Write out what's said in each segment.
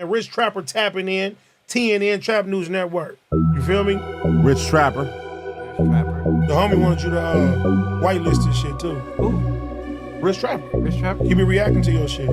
And Rich Trapper tapping in, TNN Trap News Network. You feel me? Rich Trapper. The homie wanted you to whitelist this shit too. Who? Rich Trapper. Rich Trapper? He be reacting to your shit.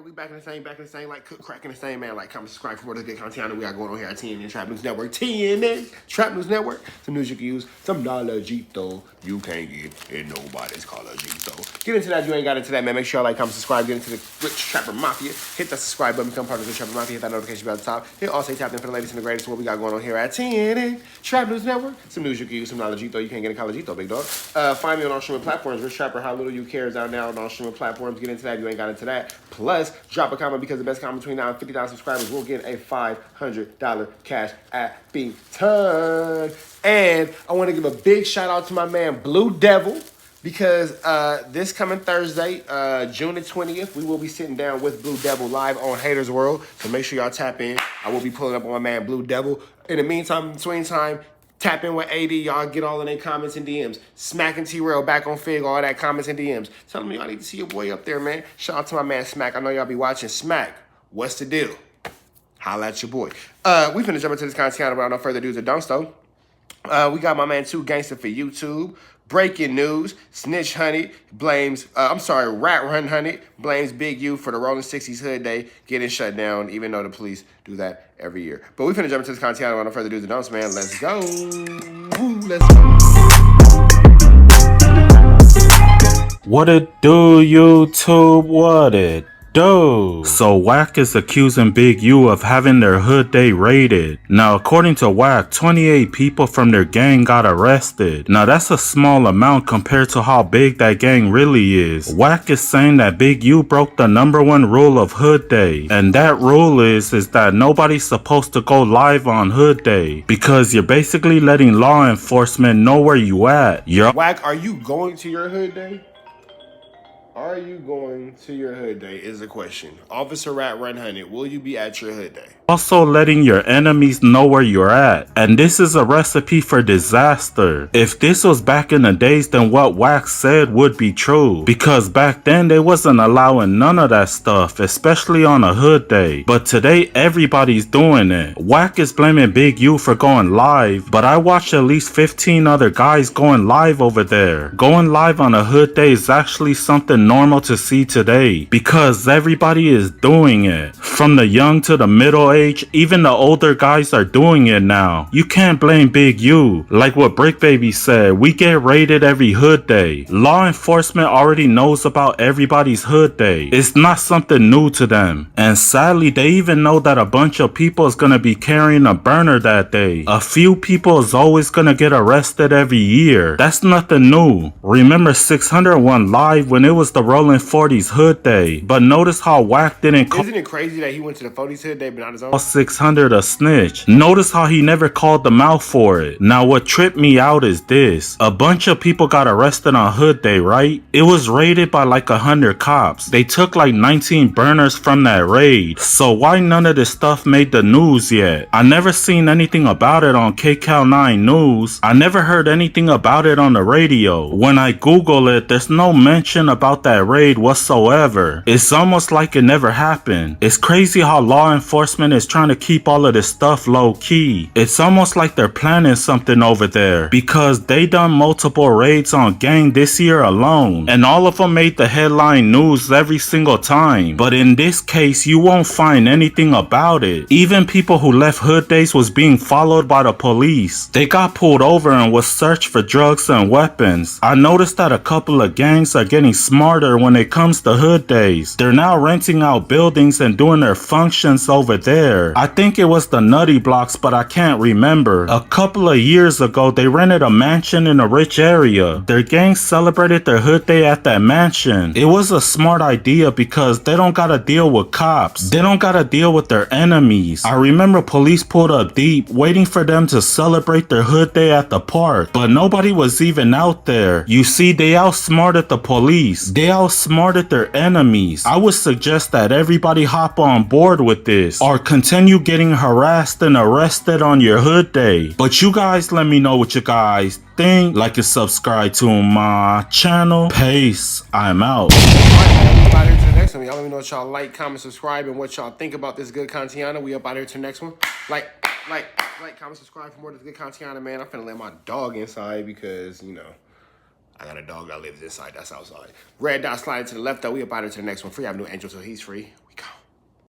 We back in the same, like cook crack in the same, man. Like, comment, subscribe for more of the good content we got going on here at TNN Trap News Network. TNN Trap News Network. Some news you can use, some knowledge-ito you can't get in nobody's college-ito. Get into that, you ain't got into that, man. Make sure y'all like, comment, subscribe, get into the Rich Trapper Mafia. Hit that subscribe button, become part of the Trapper Mafia, hit that notification bell at the top. Hit also tap in for the latest and the greatest what we got going on here at TNN Trap News Network. Some news you can use, some knowledge-ito you can't get in college-ito, big dog. Find me on all streaming platforms. Rich Trapper, How Little You Care is out now on all streaming platforms. Get into that, you ain't got into that. Plus, drop a comment because the best comment between now and 50,000 subscribers will get a $500 cash app fee ton. And I want to give a big shout out to my man Blue Devil because this coming Thursday, June the 20th, we will be sitting down with Blue Devil live on Haters World. So make sure y'all tap in. I will be pulling up on my man Blue Devil. In the meantime, in between time, tap in with AD, y'all get all in their comments and DMs. Smack and T-Rail back on Fig, all that comments and DMs. Tell me y'all need to see your boy up there, man. Shout out to my man Smack. I know y'all be watching. Smack, what's the deal? Holla at your boy. We finna jump into this content without no further ado to don't though. We got my man 2 Gangsta for YouTube. Breaking news, Snitch Honey blames, Rat Run Honey blames Big U for the Rolling 60s Hood Day getting shut down, even though the police do that every year. But we finna jump into this content without no further ado to don'ts, man. Let's go. Woo, let's go. What it do, YouTube? What it do? So Wack is accusing Big U of having their hood day raided. Now, according to Wack, 28 people from their gang got arrested. Now, that's a small amount compared to how big that gang really is. Wack is saying that Big U broke the #1 rule of hood day. And that rule is that nobody's supposed to go live on hood day because you're basically letting law enforcement know where you at. Wack, are you going to your hood day? Are you going to your hood day is the question. Officer Rat Run Honey, will you be at your hood day? Also letting your enemies know where you're at. And this is a recipe for disaster. If this was back in the days, then what Wack said would be true. Because back then they wasn't allowing none of that stuff, especially on a hood day. But today everybody's doing it. Wack is blaming Big U for going live, but I watched at least 15 other guys going live over there. Going live on a hood day is actually something normal to see today because everybody is doing it. From the young to the middle age, even the older guys are doing it now. You can't blame Big U. Like what Brick Baby said, we get raided every hood day. Law enforcement already knows about everybody's hood day. It's not something new to them. And sadly, they even know that a bunch of people is gonna be carrying a burner that day. A few people is always gonna get arrested every year. That's nothing new. Remember 601 Live when it was the Rolling 40s Hood Day. But notice how Wack didn't call. Isn't it crazy that he went to the 40s Hood Day but not his own? 600 a snitch. Notice how he never called them out for it. Now what tripped me out is this. A bunch of people got arrested on Hood Day, right? It was raided by like 100 cops. They took like 19 burners from that raid. So why none of this stuff made the news yet? I never seen anything about it on KCal9 News. I never heard anything about it on the radio. When I Google it, there's no mention about that raid whatsoever. It's almost like it never happened. It's crazy how law enforcement is trying to keep all of this stuff low key. It's almost like they're planning something over there because they done multiple raids on gang this year alone and all of them made the headline news every single time. But in this case, you won't find anything about it. Even people who left hood days was being followed by the police. They got pulled over and was searched for drugs and weapons. I noticed that a couple of gangs are getting smarter when it comes to hood days. They're now renting out buildings and doing their functions over there. I think it was the Nutty Blocks, but I can't remember. A couple of years ago, they rented a mansion in a rich area. Their gang celebrated their hood day at that mansion. It was a smart idea because they don't gotta deal with cops. They don't gotta deal with their enemies. I remember police pulled up deep, waiting for them to celebrate their hood day at the park, but nobody was even out there. You see, they outsmarted the police. They outsmarted their enemies. I would suggest that everybody hop on board with this or continue getting harassed and arrested on your hood day. But you guys let me know what you guys think. Like and subscribe to my channel. Peace. I'm out. Up out here to the next one. Y'all let me know what y'all like, comment, subscribe, and what y'all think about this good Contiana. We up out here to the next one. Like, comment, subscribe for more of this good Contiana, man. I'm finna let my dog inside because, you know, I got a dog that lives inside. That's outside. Red dot sliding to the left, though. We up out here to the next one. Free Avenue Angel till he's free.